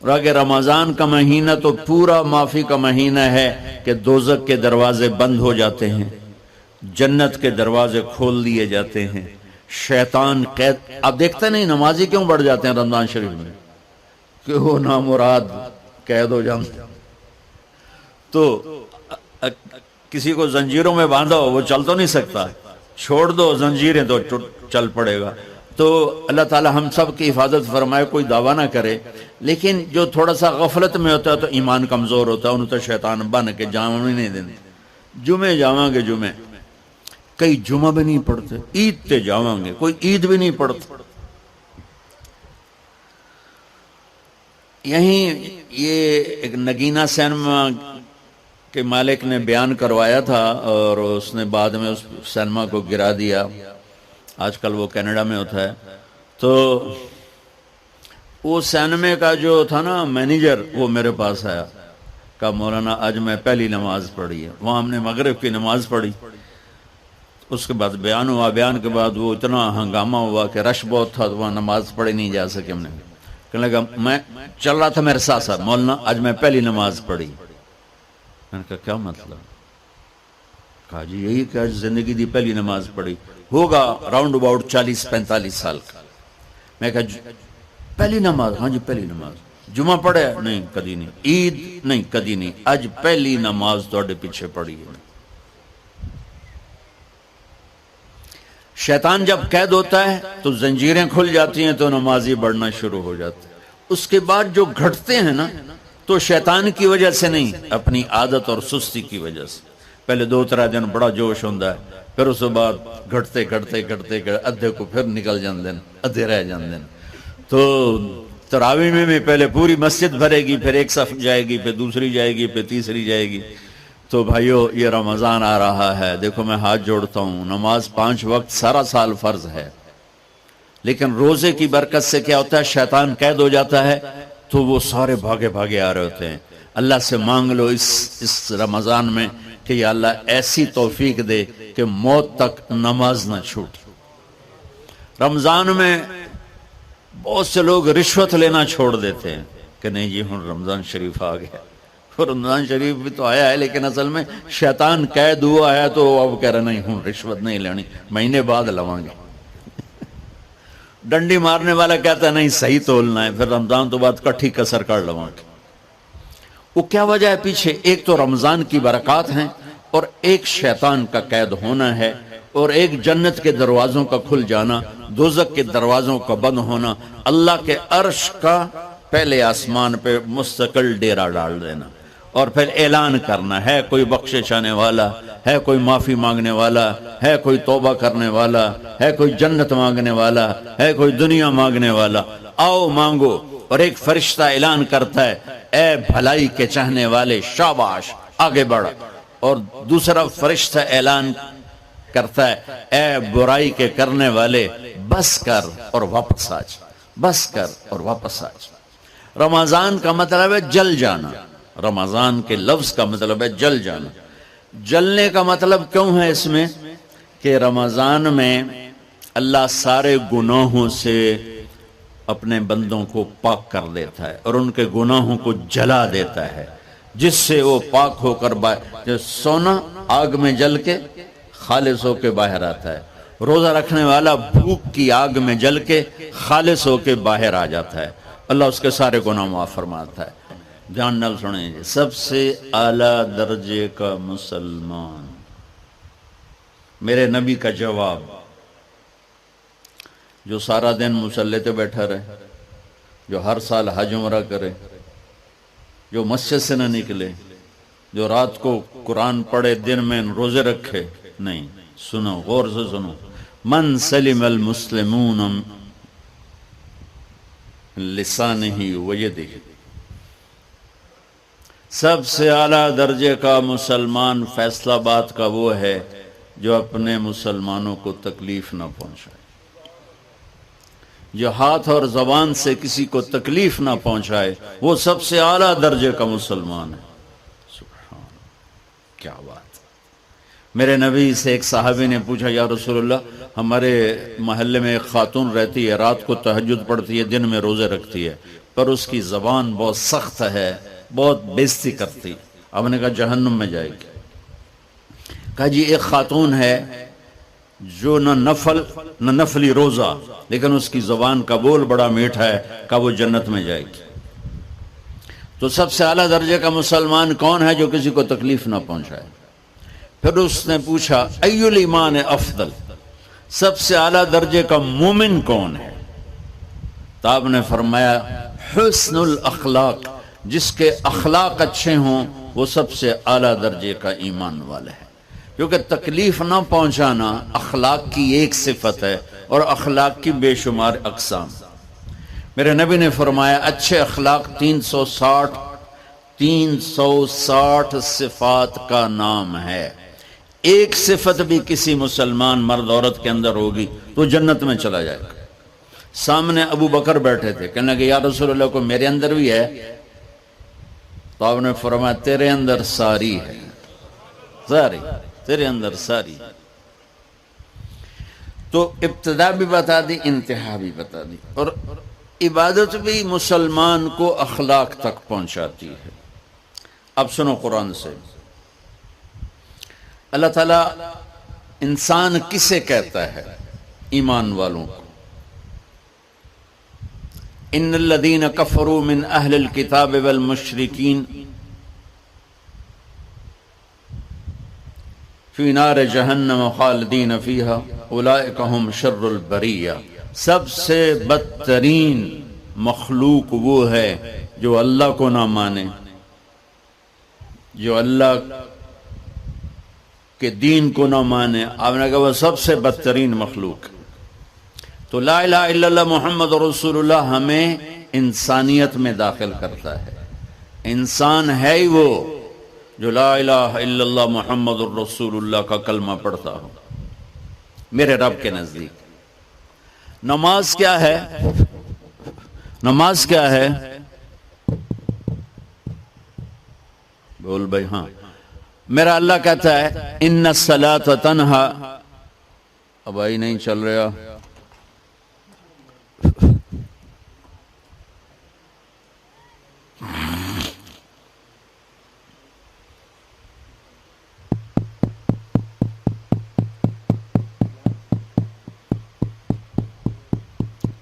اور اگر رمضان کا مہینہ تو پورا معافی کا مہینہ ہے کہ دوزخ کے دروازے بند ہو جاتے ہیں، جنت کے دروازے کھول دیے جاتے ہیں، شیطان قید. آپ دیکھتے نہیں نمازی کیوں بڑھ جاتے ہیں رمضان شریف میں؟ کہ وہ نامراد قید ہو جاتے. تو کسی کو زنجیروں میں باندھا ہو وہ چل تو نہیں سکتا، چھوڑ دو زنجیریں تو چل پڑے گا. تو اللہ تعالی ہم سب کی حفاظت فرمائے. کوئی دعویٰ نہ کرے، لیکن جو تھوڑا سا غفلت میں ہوتا ہے تو ایمان کمزور ہوتا ہے، انہوں تو شیطان بن کے جامع نہیں دینے. جمعے جاواں گے، جمعے کئی جمعہ بھی نہیں پڑھتے، عید تے جاواں گے کوئی عید بھی نہیں پڑھتا. یہیں یہ ایک نگینہ سینما کے مالک نے بیان کروایا تھا اور اس نے بعد میں اس سینما کو گرا دیا. آج کل وہ کینیڈا میں ہوتا ہے. تو وہ سینمے کا جو تھا نا مینیجر، وہ میرے پاس آیا، کہا مولانا آج میں پہلی نماز پڑھی ہے. وہاں ہم نے مغرب کی نماز پڑھی، اس کے بعد بیان ہوا. بیان کے بعد وہ اتنا ہنگامہ ہوا کہ رش بہت تھا تو وہاں نماز پڑھی نہیں جا سکے. ہم نے کہنے لگا میں چل رہا تھا میرے ساتھ ساتھ، مولانا آج میں پہلی نماز پڑھی. میں نے کہا کیا مطلب؟ کہا جی یہی کہ آج زندگی دی پہلی نماز پڑھی. ہوگا راؤنڈ اباؤٹ 40-45 سال کا. میں کہا پہلی نماز؟ ہاں جی پہلی نماز. جمعہ پڑھے؟ نہیں کدی نہیں. عید؟ نہیں کدی نہیں. آج پہلی نماز توڑے پیچھے پڑھی ہے. شیطان جب قید ہوتا ہے تو زنجیریں کھل جاتی ہیں تو نمازی بڑھنا شروع ہو جاتے ہیں. اس کے بعد جو گھٹتے ہیں نا تو شیطان کی وجہ سے نہیں، اپنی عادت اور سستی کی وجہ سے. پہلے 2-3 دن بڑا جوش ہوتا ہے، پھر اس کے بعد گھٹتے ادھے کو پھر نکل جاندے ہیں، ادھے رہ جاندے ہیں. تو تراویح میں بھی پہلے پوری مسجد بھرے گی، پھر ایک صف جائے گی، پھر دوسری جائے گی، پھر تیسری جائے گی. تو بھائیو یہ رمضان آ رہا ہے، دیکھو میں ہاتھ جوڑتا ہوں. نماز 5 وقت سارا سال فرض ہے، لیکن روزے کی برکت سے کیا ہوتا ہے؟ شیطان قید ہو جاتا ہے تو وہ سارے بھاگے آ رہے ہوتے ہیں. اللہ سے مانگ لو اس رمضان میں کہ یا اللہ ایسی توفیق دے کہ موت تک نماز نہ چھوٹ. رمضان میں بہت سے لوگ رشوت لینا چھوڑ دیتے ہیں کہ نہیں جی ہن رمضان شریف آ گیا. رمضان شریف بھی تو آیا ہے، لیکن اصل میں شیطان قید ہوا ہے تو اب کہہ رہے نہیں ہوں رشوت نہیں لینی، مہینے بعد لواں گے. ڈنڈی مارنے والا کہتا ہے نہیں صحیح تولنا ہے، پھر رمضان تو بعد کٹھی کسر کر لواں گے. وہ کیا وجہ ہے پیچھے؟ ایک تو رمضان کی برکات ہیں، اور ایک شیطان کا قید ہونا ہے، اور ایک جنت کے دروازوں کا کھل جانا، دوزخ کے دروازوں کا بند ہونا، اللہ کے عرش کا پہلے آسمان پہ مستقل ڈیرا ڈال دینا، اور پھر اعلان کرنا ہے کوئی بخشش آنے والا ہے، کوئی معافی مانگنے والا ہے، کوئی توبہ کرنے والا ہے، کوئی جنت مانگنے والا ہے، کوئی دنیا مانگنے والا. آؤ مانگو. اور ایک فرشتہ اعلان کرتا ہے اے بھلائی کے چاہنے والے شاباش آگے بڑھ. اور دوسرا فرشتہ اعلان کرتا ہے اے برائی کے کرنے والے بس کر اور واپس آ جا، بس کر اور واپس آ جا. رمضان کا مطلب ہے جل جانا. رمضان کے لفظ کا مطلب ہے جل جانا. جلنے کا مطلب کیوں ہے اس میں؟ کہ رمضان میں اللہ سارے گناہوں سے اپنے بندوں کو پاک کر دیتا ہے اور ان کے گناہوں کو جلا دیتا ہے، جس سے وہ پاک ہو کر جو سونا آگ میں جل کے خالص ہو کے باہر آتا ہے، روزہ رکھنے والا بھوک کی آگ میں جل کے خالص ہو کے باہر آ جاتا ہے، اللہ اس کے سارے گناہ معاف فرماتا ہے. دھیان نال سنیں، سب سے اعلیٰ درجے کا مسلمان، میرے نبی کا جواب، جو سارا دن مصلی پہ بیٹھا رہے، جو ہر سال حج عمرہ کرے، جو مسجد سے نہ نکلے، جو رات کو قرآن پڑھے، دن میں روزے رکھے. نہیں، سنو غور سے سنو. من سلم المسلمون لسانہ ویدہ، سب سے اعلیٰ درجے کا مسلمان فیصلہ بات کا وہ ہے جو اپنے مسلمانوں کو تکلیف نہ پہنچائے، جو ہاتھ اور زبان سے کسی کو تکلیف نہ پہنچائے، وہ سب سے اعلیٰ درجے کا مسلمان ہے. سبحان اللہ، کیا بات. میرے نبی سے ایک صحابی نے پوچھا یا رسول اللہ، ہمارے محلے میں ایک خاتون رہتی ہے، رات کو تہجد پڑھتی ہے، دن میں روزے رکھتی ہے، پر اس کی زبان بہت سخت ہے، بہت بےزتی کرتی. آپ نے کہا جہنم میں جائے گی. کہا جی ایک خاتون ہے جو نہ نفلی روزہ، لیکن اس کی زبان کا بول بڑا میٹھا ہے، کہا وہ جنت میں جائے گی. تو سب سے اعلیٰ درجے کا مسلمان کون ہے جو کسی کو تکلیف نہ پہنچائے؟ پھر اس نے پوچھا ای الایمان افضل، سب سے اعلیٰ درجے کا مومن کون ہے؟ تو آپ نے فرمایا حسن الاخلاق، جس کے اخلاق اچھے ہوں وہ سب سے اعلیٰ درجے کا ایمان والا ہے. کیونکہ تکلیف نہ پہنچانا اخلاق کی ایک صفت ہے، اور اخلاق کی بے شمار اقسام. میرے نبی نے فرمایا اچھے اخلاق 360 صفات کا نام ہے. ایک صفت بھی کسی مسلمان مرد عورت کے اندر ہوگی تو جنت میں چلا جائے گا. سامنے ابو بکر بیٹھے تھے، کہنے لگے یا رسول اللہ کو میرے اندر بھی ہے؟ تو آپ نے فرمایا تیرے اندر ساری ہے، ساری تیرے اندر ساری. تو ابتدا بھی بتا دی، انتہا بھی بتا دی. اور عبادت بھی مسلمان کو اخلاق تک پہنچاتی ہے. اب سنو قرآن سے، اللہ تعالیٰ انسان کسے کہتا ہے؟ ایمان والوں کو. ان الذین کفروا من اہل الکتاب والمشرکین فی نار جہنم خالدین فیہا اولئک ہم شر البریہ. سب سے بدترین مخلوق وہ ہے جو اللہ کو نہ مانے، جو اللہ کہ دین کو نہ مانے. آپ نے کہا وہ سب سے بدترین مخلوق. تو لا الہ الا اللہ محمد رسول اللہ ہمیں انسانیت میں داخل کرتا ہے. انسان ہے ہی وہ جو لا الہ الا اللہ محمد رسول اللہ کا کلمہ پڑھتا ہو میرے رب کے نزدیک. نماز کیا ہے؟ نماز کیا ہے؟ بول بھائی. ہاں، میرا اللہ کہتا ہے ان الصلاۃ تنہا. اب آئی نہیں چل رہا.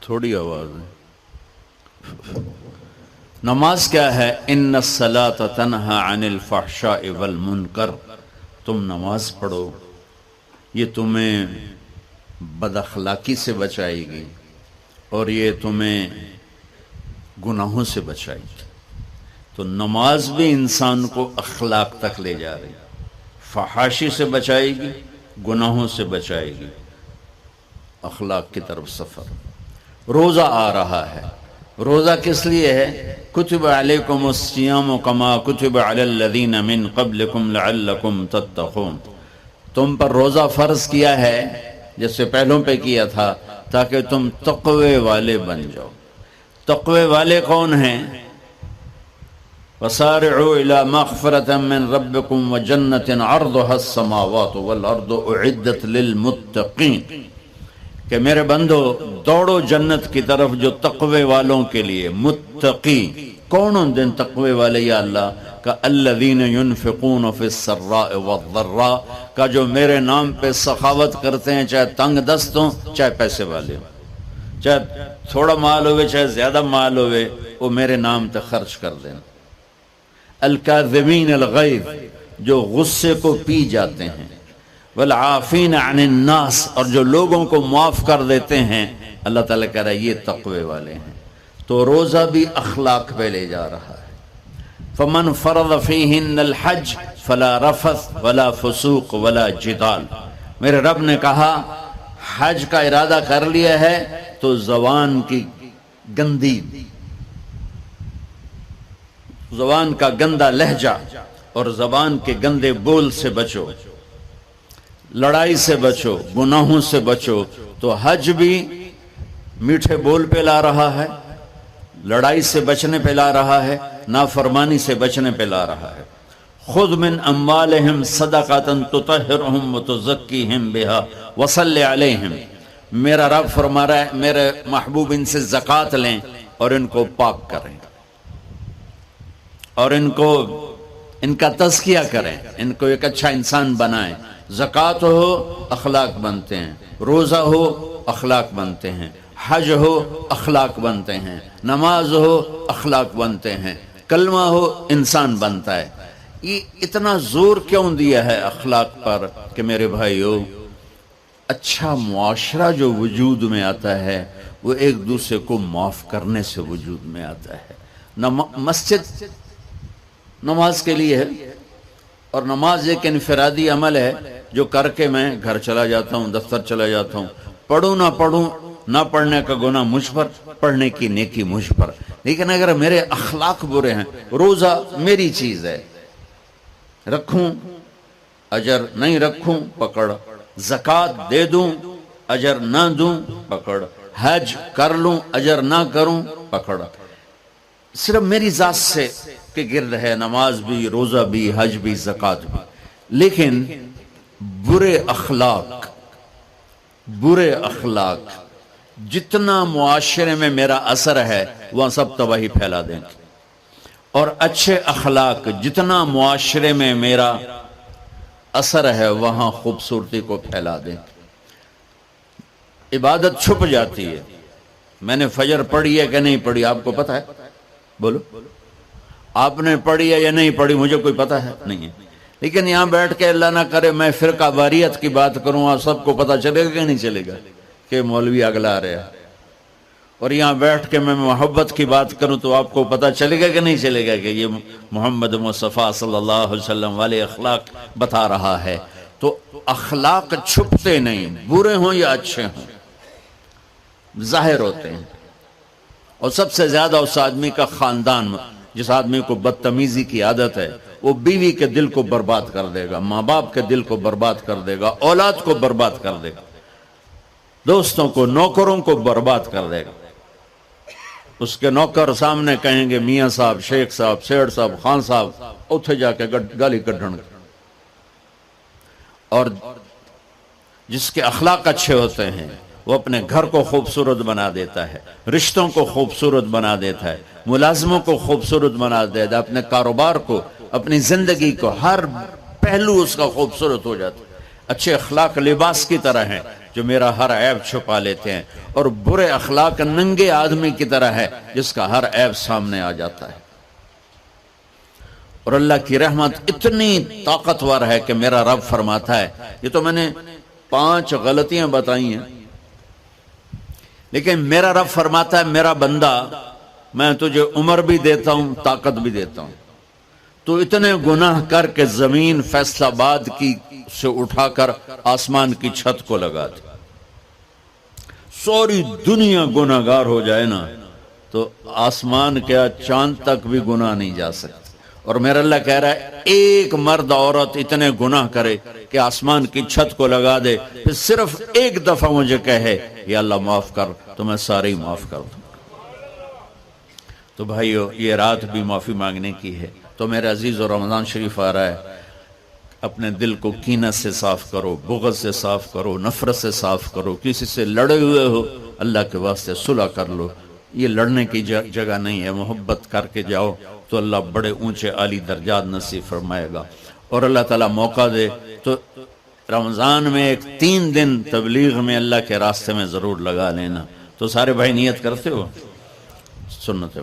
تھوڑی آواز ہے. نماز کیا ہے؟ ان الصلاۃ تنہا عن الفحشاء والمنکر. تم نماز پڑھو، یہ تمہیں بد اخلاقی سے بچائے گی اور یہ تمہیں گناہوں سے بچائے گی. تو نماز بھی انسان کو اخلاق تک لے جا رہی، فحاشی سے بچائے گی، گناہوں سے بچائے گی، اخلاق کی طرف سفر. روزہ آ رہا ہے. روزہ کس لیے ہے؟ کتب علیکم الصیام کما کتب علی الذین من قبلکم لعلکم تتقون. تم پر روزہ فرض کیا ہے جیسے پہلوں پہ کیا تھا تاکہ تم تقوی والے بن جاؤ. تقوی والے کون ہیں؟ وسارعوا الی مغفرۃ من ربکم وجنۃ عرضها السماوات والارض اعدت للمتقین. کہ میرے بندو دوڑو جنت کی طرف جو تقوی والوں کے لیے. متقی کون ان دن تقوی والے یا اللہ؟ کہ الذین ينفقون فی السراء والضراء، کا جو میرے نام پہ سخاوت کرتے ہیں، چاہے تنگ دست ہوں چاہے پیسے والے ہوں، چاہے تھوڑا مال ہوئے چاہے زیادہ مال ہوئے، وہ میرے نام پہ خرچ کر دیں. الکاظمین الغیظ، جو غصے کو پی جاتے ہیں. والعافین عن الناس، اور جو لوگوں کو معاف کر دیتے ہیں. اللہ تعالیٰ کہہ رہا ہے یہ تقوی والے ہیں. تو روزہ بھی اخلاق پہ لے جا رہا ہے. فمن فرض فیہن الحج فلا رفث ولا فسوق ولا جدال. میرے رب نے کہا حج کا ارادہ کر لیا ہے تو زبان کی گندی، زبان کا گندا لہجہ اور زبان کے گندے بول سے بچو، لڑائی سے بچو، گناہوں سے بچو. تو حج بھی میٹھے بول پہ لا رہا ہے، لڑائی سے بچنے پہ لا رہا ہے، نافرمانی سے بچنے پہ لا رہا ہے. خذ من اموالہم صدقۃ تطہرہم وتزکیہم بہا وصلی علیہم. میرا رب فرما رہا ہے میرے محبوب ان سے زکوٰۃ لیں اور ان کو پاک کریں اور ان کا تزکیہ کریں، ان کو ایک اچھا انسان بنائیں۔ زکوٰۃ ہو اخلاق بنتے ہیں، روزہ ہو اخلاق بنتے ہیں، حج ہو اخلاق بنتے ہیں، نماز ہو اخلاق بنتے ہیں، کلمہ ہو انسان بنتا ہے۔ یہ اتنا زور کیوں دیا ہے اخلاق پر کہ میرے بھائیو، اچھا معاشرہ جو وجود میں آتا ہے وہ ایک دوسرے کو معاف کرنے سے وجود میں آتا ہے۔ مسجد نماز کے لیے ہے، اور نماز ایک انفرادی عمل ہے جو کر کے میں گھر چلا جاتا ہوں، دفتر چلا جاتا ہوں، پڑھوں نہ پڑھوں، نہ پڑھنے کا گناہ مجھ پر، پڑھنے کی نیکی مجھ پر۔ لیکن اگر میرے اخلاق برے ہیں، روزہ میری چیز ہے، رکھوں اجر، نہیں رکھوں پکڑ، زکوٰۃ دے دوں اجر نہ دوں پکڑ، حج کر لوں اجر نہ کروں پکڑ، صرف میری ذات سے کے گرد ہے، نماز بھی، روزہ بھی، حج بھی، زکوٰۃ بھی۔ لیکن برے اخلاق جتنا معاشرے میں میرا اثر ہے وہاں سب تباہی پھیلا دیں گے، اور اچھے اخلاق جتنا معاشرے میں میرا اثر ہے وہاں خوبصورتی کو پھیلا دیں گے۔ عبادت چھپ جاتی ہے۔ میں نے فجر پڑھی ہے کہ نہیں پڑھی آپ کو پتہ ہے؟ بولو، آپ نے پڑھی ہے یا نہیں پڑھی؟ مجھے کوئی پتہ ہے نہیں ہے۔ لیکن یہاں بیٹھ کے اللہ نہ کرے میں فرقہ واریت کی بات کروں، آپ سب کو پتہ چلے گا کہ نہیں چلے گا کہ مولوی اگلا رہا؟ اور یہاں بیٹھ کے میں محبت کی بات کروں تو آپ کو پتہ چلے گا کہ نہیں چلے گا کہ یہ محمد مصطفیٰ صلی اللہ علیہ وسلم والے اخلاق بتا رہا ہے؟ تو اخلاق چھپتے نہیں، برے ہوں یا اچھے ہوں، ظاہر ہوتے ہیں۔ اور سب سے زیادہ اس آدمی کا خاندان، جس آدمی کو بدتمیزی کی عادت ہے، وہ بیوی کے دل کو برباد کر دے گا، ماں باپ کے دل کو برباد کر دے گا، اولاد کو برباد کر دے گا، دوستوں کو، نوکروں کو برباد کر دے گا۔ اس کے نوکر سامنے کہیں گے میاں صاحب، شیخ صاحب، سیٹھ صاحب، خان صاحب، اتھے جا کے گالی کڈھن گے۔ اور جس کے اخلاق اچھے ہوتے ہیں وہ اپنے گھر کو خوبصورت بنا دیتا ہے، رشتوں کو خوبصورت بنا دیتا ہے، ملازموں کو خوبصورت بنا دیتا ہے، اپنے کاروبار کو، اپنی زندگی کو، ہر پہلو اس کا خوبصورت ہو جاتا ہے۔ اچھے اخلاق لباس کی طرح ہیں جو میرا ہر عیب چھپا لیتے ہیں، اور برے اخلاق ننگے آدمی کی طرح ہے جس کا ہر عیب سامنے آ جاتا ہے۔ اور اللہ کی رحمت اتنی طاقتور ہے کہ میرا رب فرماتا ہے، یہ تو میں نے 5 غلطیاں بتائی ہیں، لیکن میرا رب فرماتا ہے میرا بندہ، میں تجھے عمر بھی دیتا ہوں، طاقت بھی دیتا ہوں، تو اتنے گناہ کر کے زمین فیصل آباد کی سے اٹھا کر آسمان کی چھت کو لگا دے، ساری دنیا گناہگار ہو جائے نا تو آسمان کیا چاند تک بھی گناہ نہیں جا سکتے۔ اور میرا اللہ کہہ رہا ہے ایک مرد عورت اتنے گناہ کرے کہ آسمان کی چھت کو لگا دے، پھر صرف ایک دفعہ مجھے کہے یا اللہ معاف کر، تو میں سارے ہی معاف کر دوں۔ تو بھائیو، یہ رات بھی معافی مانگنے کی ہے۔ تو میرے عزیز، و رمضان شریف آ رہا ہے، اپنے دل کو کینہ سے صاف کرو، بغض سے صاف کرو، نفرت سے صاف کرو، کسی سے لڑے ہوئے ہو اللہ کے واسطے صلح کر لو۔ یہ لڑنے کی جگہ نہیں ہے، محبت کر کے جاؤ تو اللہ بڑے اونچے عالی درجات نصیب فرمائے گا۔ اور اللہ تعالیٰ موقع دے تو رمضان میں ایک 3 دن تبلیغ میں اللہ کے راستے میں ضرور لگا لینا۔ تو سارے بھائی نیت کرتے ہو؟ سنت